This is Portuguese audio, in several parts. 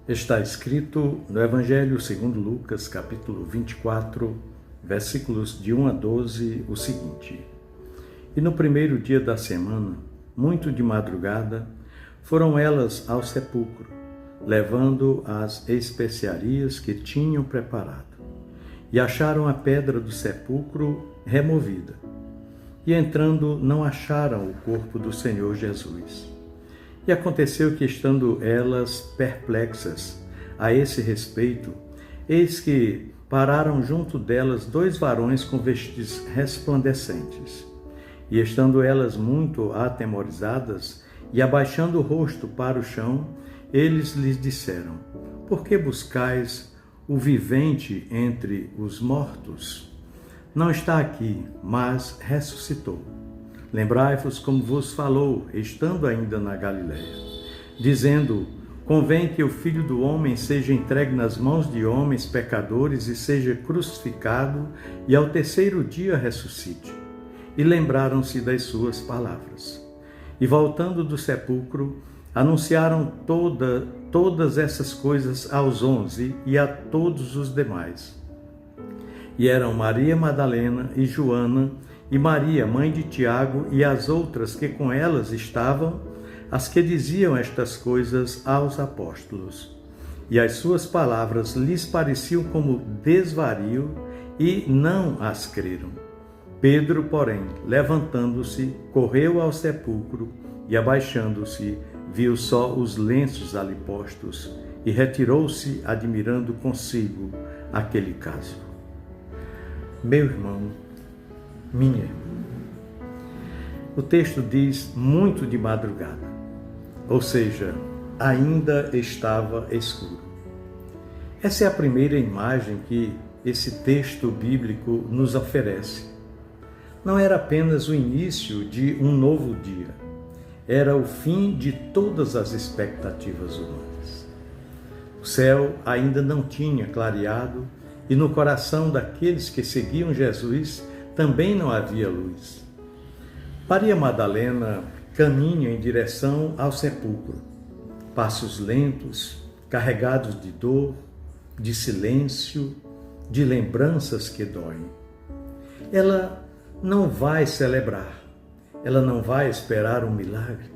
Está escrito no Evangelho segundo Lucas, capítulo 24, versículos de 1 a 12, o seguinte: E no primeiro dia da semana, muito de madrugada, foram elas ao sepulcro, levando as especiarias que tinham preparado. E acharam a pedra do sepulcro removida. E entrando, não acharam o corpo do Senhor Jesus. E aconteceu que, estando elas perplexas a esse respeito, eis que pararam junto delas 2 varões com vestes resplandecentes. E estando elas muito atemorizadas e abaixando o rosto para o chão, eles lhes disseram: Por que buscais o vivente entre os mortos? Não está aqui, mas ressuscitou. Lembrai-vos como vos falou, estando ainda na Galiléia, dizendo: Convém que o Filho do Homem seja entregue nas mãos de homens pecadores e seja crucificado, e ao terceiro dia ressuscite. E lembraram-se das suas palavras. E voltando do sepulcro, anunciaram todas essas coisas aos 11 e a todos os demais. E eram Maria Madalena e Joana, e Maria, mãe de Tiago, e as outras que com elas estavam, as que diziam estas coisas aos apóstolos. E as suas palavras lhes pareciam como desvario, e não as creram. Pedro, porém, levantando-se, correu ao sepulcro, e abaixando-se, viu só os lenços ali postos, e retirou-se, admirando consigo aquele caso. Meu irmão, minha irmã, o texto diz muito de madrugada, ou seja, ainda estava escuro. Essa é a primeira imagem que esse texto bíblico nos oferece. Não era apenas o início de um novo dia, era o fim de todas as expectativas humanas. O céu ainda não tinha clareado e no coração daqueles que seguiam Jesus também não havia luz. Maria Madalena caminha em direção ao sepulcro, passos lentos, carregados de dor, de silêncio, de lembranças que doem. Ela não vai celebrar, ela não vai esperar um milagre,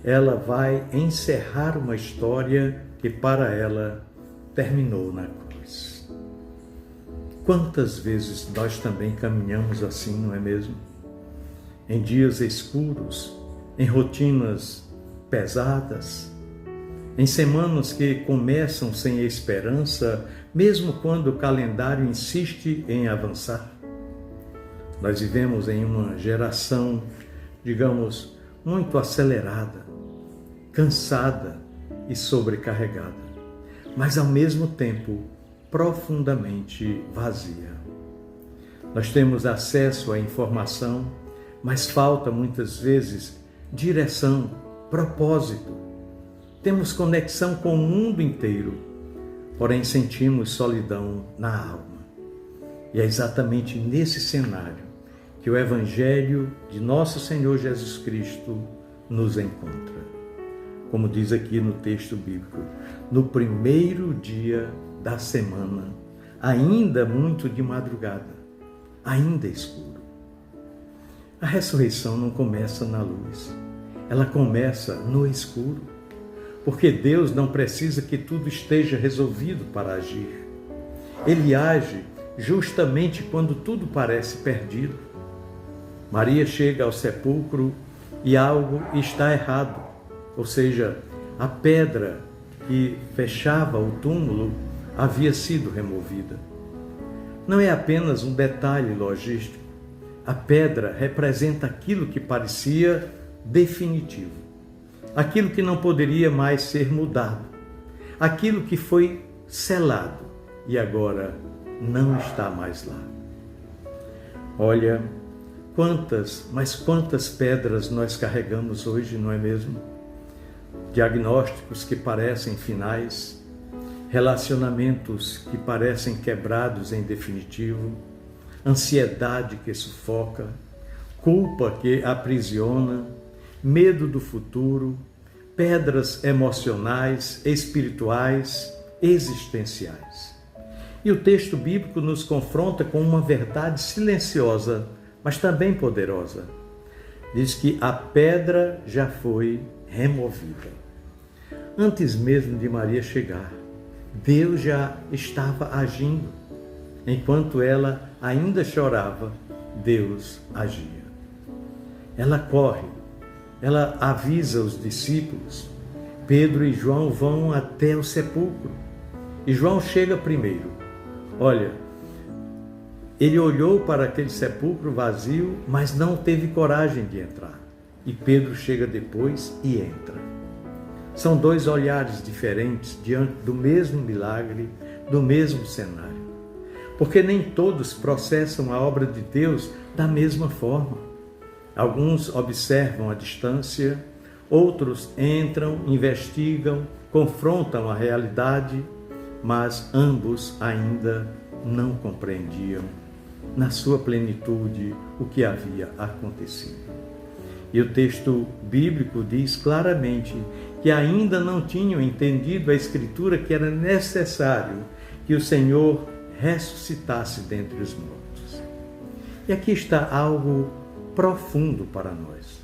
ela vai encerrar uma história que para ela terminou na cruz. Quantas vezes nós também caminhamos assim, não é mesmo? Em dias escuros, em rotinas pesadas, em semanas que começam sem esperança, mesmo quando o calendário insiste em avançar. Nós vivemos em uma geração, digamos, muito acelerada, cansada e sobrecarregada, mas ao mesmo tempo profundamente vazia. Nós temos acesso à informação, mas falta muitas vezes direção, propósito. Temos conexão com o mundo inteiro, porém sentimos solidão na alma. E é exatamente nesse cenário que o Evangelho de nosso Senhor Jesus Cristo nos encontra. Como diz aqui no texto bíblico, no primeiro dia da semana, ainda muito de madrugada, ainda escuro. A ressurreição não começa na luz, ela começa no escuro, porque Deus não precisa que tudo esteja resolvido para agir. Ele age justamente quando tudo parece perdido. Maria chega ao sepulcro e algo está errado, ou seja, a pedra que fechava o túmulo havia sido removida. Não é apenas um detalhe logístico. A pedra representa aquilo que parecia definitivo, aquilo que não poderia mais ser mudado, aquilo que foi selado e agora não está mais lá. Olha, quantas pedras nós carregamos hoje, não é mesmo? Diagnósticos que parecem finais, relacionamentos que parecem quebrados em definitivo, ansiedade que sufoca, culpa que aprisiona, medo do futuro, pedras emocionais, espirituais, existenciais. E o texto bíblico nos confronta com uma verdade silenciosa, mas também poderosa. Diz que a pedra já foi removida. Antes mesmo de Maria chegar, Deus já estava agindo. Enquanto ela ainda chorava, Deus agia. Ela corre, ela avisa os discípulos. Pedro e João vão até o sepulcro. E João chega primeiro. Olha, ele olhou para aquele sepulcro vazio, mas não teve coragem de entrar. E Pedro chega depois e entra. São dois olhares diferentes diante do mesmo milagre, do mesmo cenário. Porque nem todos processam a obra de Deus da mesma forma. Alguns observam à distância, outros entram, investigam, confrontam a realidade, mas ambos ainda não compreendiam na sua plenitude o que havia acontecido. E o texto bíblico diz claramente que ainda não tinham entendido a Escritura que era necessário que o Senhor ressuscitasse dentre os mortos. E aqui está algo profundo para nós.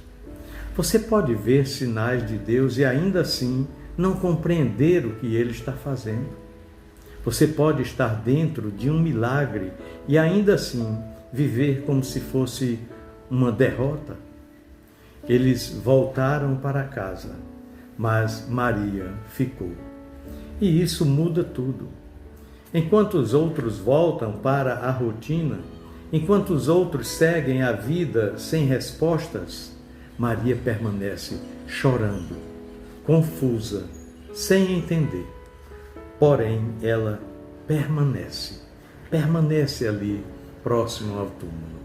Você pode ver sinais de Deus e ainda assim não compreender o que Ele está fazendo. Você pode estar dentro de um milagre e ainda assim viver como se fosse uma derrota. Eles voltaram para casa, mas Maria ficou. E isso muda tudo. Enquanto os outros voltam para a rotina, enquanto os outros seguem a vida sem respostas, Maria permanece chorando, confusa, sem entender. Porém, ela permanece ali, próximo ao túmulo.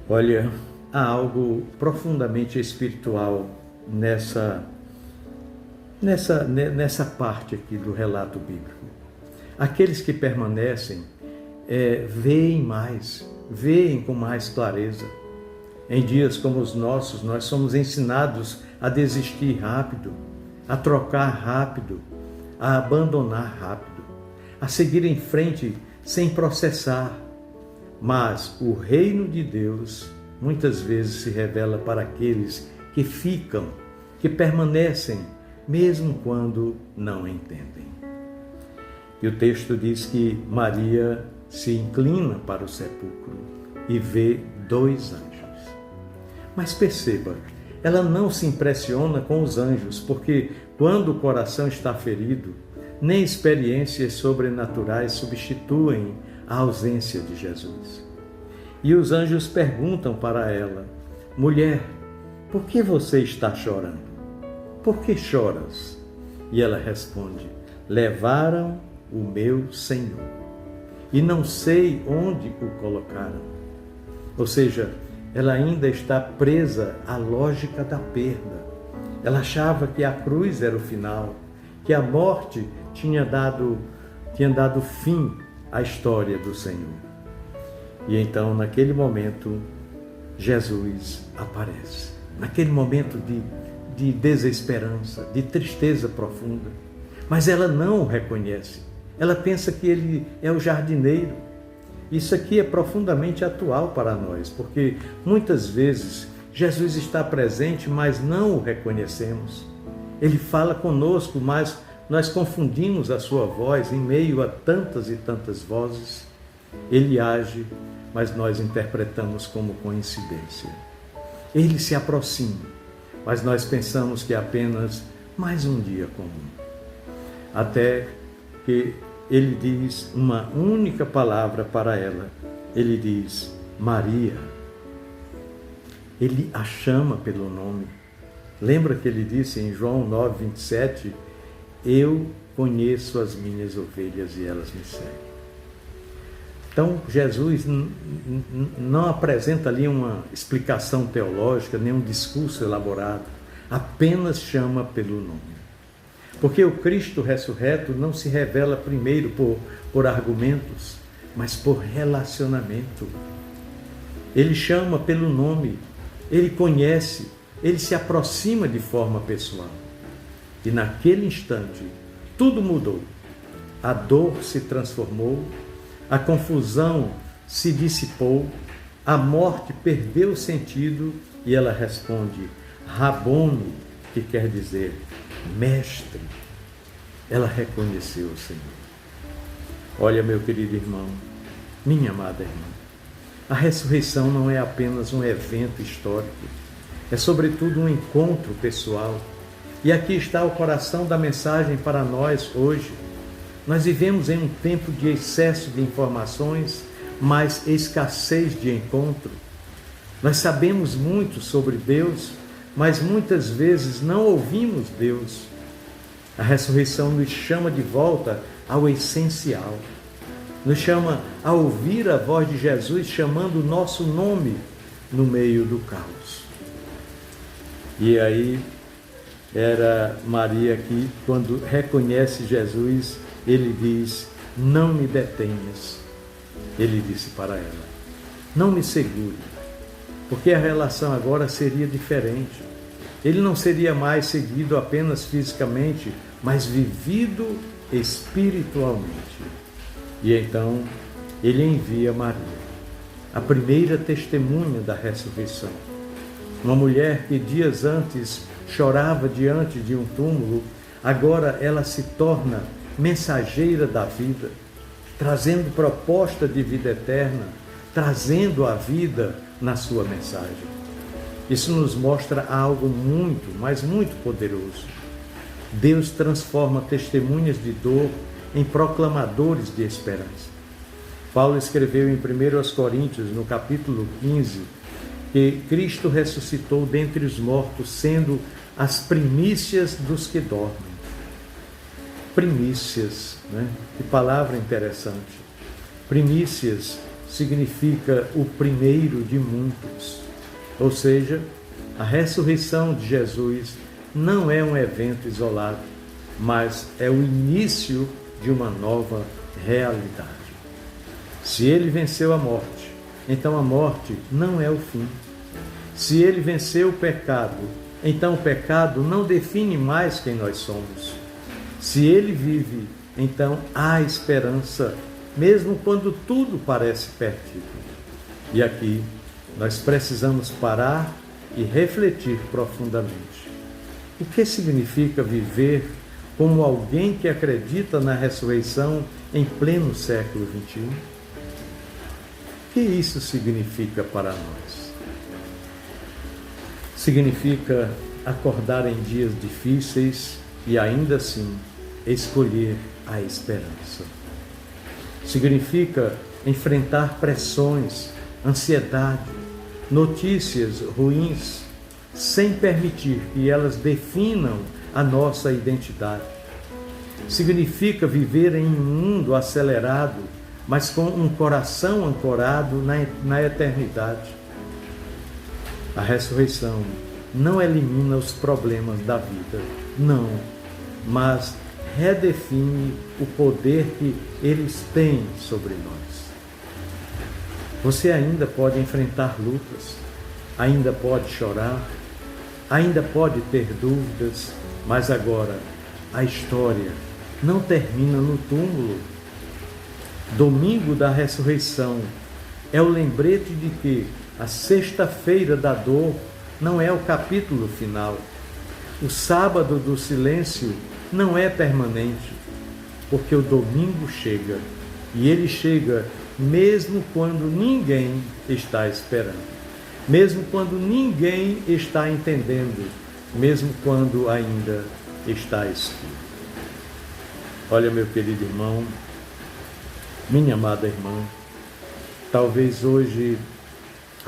Olha, há algo profundamente espiritual nessa parte aqui do relato bíblico. Aqueles que permanecem veem mais, veem com mais clareza. Em dias como os nossos, nós somos ensinados a desistir rápido, a trocar rápido, a abandonar rápido, a seguir em frente sem processar. Mas o reino de Deus muitas vezes se revela para aqueles que ficam, que permanecem, mesmo quando não entendem. E o texto diz que Maria se inclina para o sepulcro e vê 2 anjos. Mas perceba, ela não se impressiona com os anjos, porque quando o coração está ferido, nem experiências sobrenaturais substituem a ausência de Jesus. E os anjos perguntam para ela: mulher, por que você está chorando? Por que choras? E ela responde: levaram o meu Senhor, e não sei onde o colocaram. Ou seja, ela ainda está presa à lógica da perda. Ela achava que a cruz era o final, que a morte tinha dado fim à história do Senhor. E então, naquele momento, Jesus aparece. Naquele momento de desesperança, de tristeza profunda. Mas ela não o reconhece. Ela pensa que ele é o jardineiro. Isso aqui é profundamente atual para nós, porque muitas vezes Jesus está presente, mas não o reconhecemos. Ele fala conosco, mas nós confundimos a sua voz em meio a tantas e tantas vozes. Ele age, mas nós interpretamos como coincidência. Ele se aproxima, mas nós pensamos que é apenas mais um dia comum. Até que ele diz uma única palavra para ela. Ele diz: Maria. Ele a chama pelo nome. Lembra que ele disse em João 9:27, eu conheço as minhas ovelhas e elas me seguem. Então, Jesus não apresenta ali uma explicação teológica, nem um discurso elaborado, apenas chama pelo nome. Porque o Cristo ressurreto não se revela primeiro por argumentos, mas por relacionamento. Ele chama pelo nome, ele conhece, ele se aproxima de forma pessoal. E naquele instante, tudo mudou. A dor se transformou, a confusão se dissipou, a morte perdeu o sentido e ela responde, Rabone, que quer dizer mestre. Ela reconheceu o Senhor. Olha, meu querido irmão, minha amada irmã, a ressurreição não é apenas um evento histórico, é sobretudo um encontro pessoal. E aqui está o coração da mensagem para nós hoje. Nós vivemos em um tempo de excesso de informações, mas escassez de encontro. Nós sabemos muito sobre Deus, mas muitas vezes não ouvimos Deus. A ressurreição nos chama de volta ao essencial. Nos chama a ouvir a voz de Jesus chamando o nosso nome no meio do caos. E aí era Maria que, quando reconhece Jesus, ele diz, não me detenhas. Ele disse para ela, não me segure, porque a relação agora seria diferente. Ele não seria mais seguido apenas fisicamente, mas vivido espiritualmente. E então ele envia Maria, a primeira testemunha da ressurreição. Uma mulher que dias antes chorava diante de um túmulo, agora ela se torna mensageira da vida, trazendo proposta de vida eterna, trazendo a vida na sua mensagem. Isso nos mostra algo muito, mas muito poderoso. Deus transforma testemunhas de dor em proclamadores de esperança. Paulo escreveu em 1 Coríntios, no capítulo 15, que Cristo ressuscitou dentre os mortos, sendo as primícias dos que dormem. Primícias, né? Que palavra interessante. Primícias significa o primeiro de muitos. Ou seja, a ressurreição de Jesus não é um evento isolado, mas é o início de uma nova realidade. Se ele venceu a morte, então a morte não é o fim. Se ele venceu o pecado, então o pecado não define mais quem nós somos. Se ele vive, então há esperança, mesmo quando tudo parece perdido. E aqui nós precisamos parar e refletir profundamente. O que significa viver como alguém que acredita na ressurreição em pleno século XXI? O que isso significa para nós? Significa acordar em dias difíceis e ainda assim escolher a esperança. Significa enfrentar pressões, ansiedade, notícias ruins, sem permitir que elas definam a nossa identidade. Significa viver em um mundo acelerado, mas com um coração ancorado na eternidade. A ressurreição não elimina os problemas da vida, não, mas redefine o poder que eles têm sobre nós. Você ainda pode enfrentar lutas, ainda pode chorar, ainda pode ter dúvidas, mas agora a história não termina no túmulo. Domingo da ressurreição é o lembrete de que a sexta-feira da dor não é o capítulo final. O sábado do silêncio não é permanente, porque o domingo chega, e ele chega mesmo quando ninguém está esperando, mesmo quando ninguém está entendendo, mesmo quando ainda está escuro. Olha, meu querido irmão, minha amada irmã, talvez hoje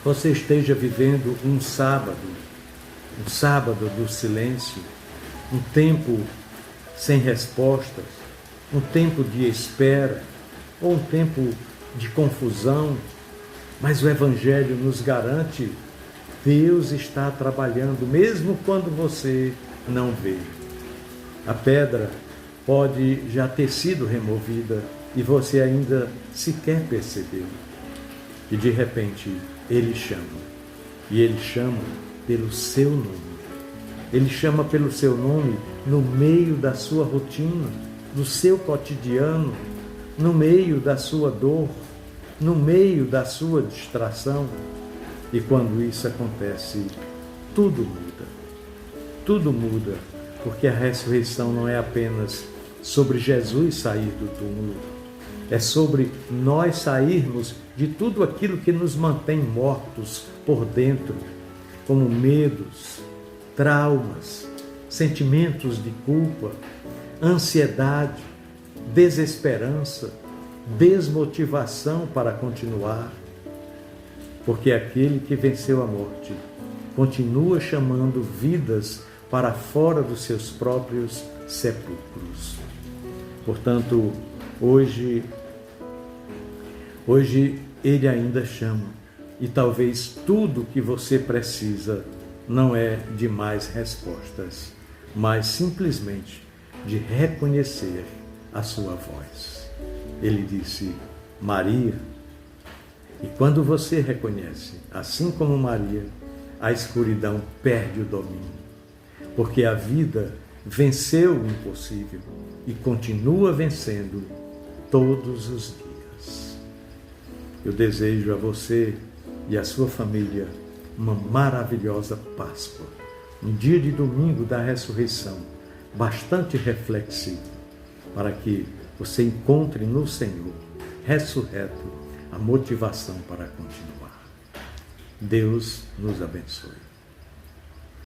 você esteja vivendo um sábado do silêncio, um tempo sem respostas, um tempo de espera, ou um tempo de confusão, mas o Evangelho nos garante, Deus está trabalhando, mesmo quando você não vê. A pedra pode já ter sido removida e você ainda sequer percebeu. E de repente, Ele chama. E Ele chama pelo seu nome. Ele chama pelo seu nome no meio da sua rotina, do seu cotidiano, no meio da sua dor, no meio da sua distração. E quando isso acontece, tudo muda. Tudo muda, porque a ressurreição não é apenas sobre Jesus sair do túmulo, é sobre nós sairmos de tudo aquilo que nos mantém mortos por dentro, como medos, traumas, sentimentos de culpa, ansiedade, desesperança, desmotivação para continuar. Porque aquele que venceu a morte continua chamando vidas para fora dos seus próprios sepulcros. Portanto, hoje Ele ainda chama, e talvez tudo que você precisa não é de mais respostas, mas simplesmente de reconhecer a sua voz. Ele disse, Maria, e quando você reconhece, assim como Maria, a escuridão perde o domínio, porque a vida venceu o impossível e continua vencendo todos os dias. Eu desejo a você e a sua família uma maravilhosa Páscoa, um dia de domingo da ressurreição, bastante reflexivo, para que você encontre no Senhor, ressurreto, a motivação para continuar. Deus nos abençoe.